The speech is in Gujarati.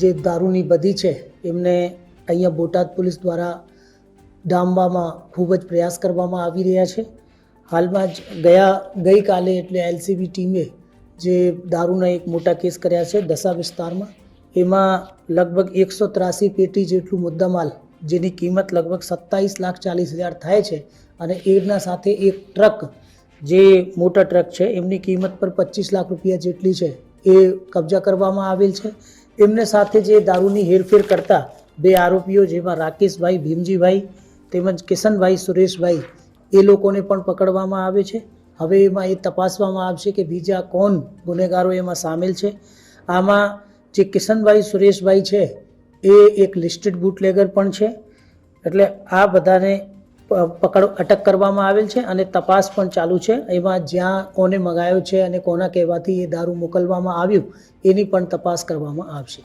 જે દારૂની બધી છે એમને અહીંયા બોટાદ પોલીસ દ્વારા ડામવામાં ખૂબ જ પ્રયાસ કરવામાં આવી રહ્યા છે. હાલમાં જ ગઈકાલે એટલે એલસીબી ટીમે જે દારૂના એક મોટા કેસ કર્યા છે દસા વિસ્તારમાં. એમાં લગભગ 183 પેટી જેટલું મુદ્દામાલ જેની કિંમત લગભગ 27,40,000 થાય છે અને એના સાથે એક ટ્રક, જે મોટા ટ્રક છે એમની કિંમત પર 25 લાખ રૂપિયા જેટલી છે એ કબજા કરવામાં આવેલ છે. એમને સાથે જે દારૂની હેરફેર કરતા બે આરોપીઓ જેમાં રાકેશભાઈ ભીમજીભાઈ તેમજ કિશનભાઈ સુરેશભાઈ એ લોકોને પણ પકડવામાં આવે છે. હવે એમાં એ તપાસવામાં આવશે કે બીજા કોણ ગુનેગારો એમાં સામેલ છે. આમાં જે કિશનભાઈ સુરેશભાઈ છે એ એક લિસ્ટેડ બુટલેગર પણ છે. એટલે આ બધાને અટક કરવામાં આવેલ છે અને તપાસ પણ ચાલુ છે. એમાં જ્યાં કોને મંગાયો છે અને કોના કહેવાથી એ દારૂ મોકલવામાં આવ્યું એની પણ તપાસ કરવામાં આવશે.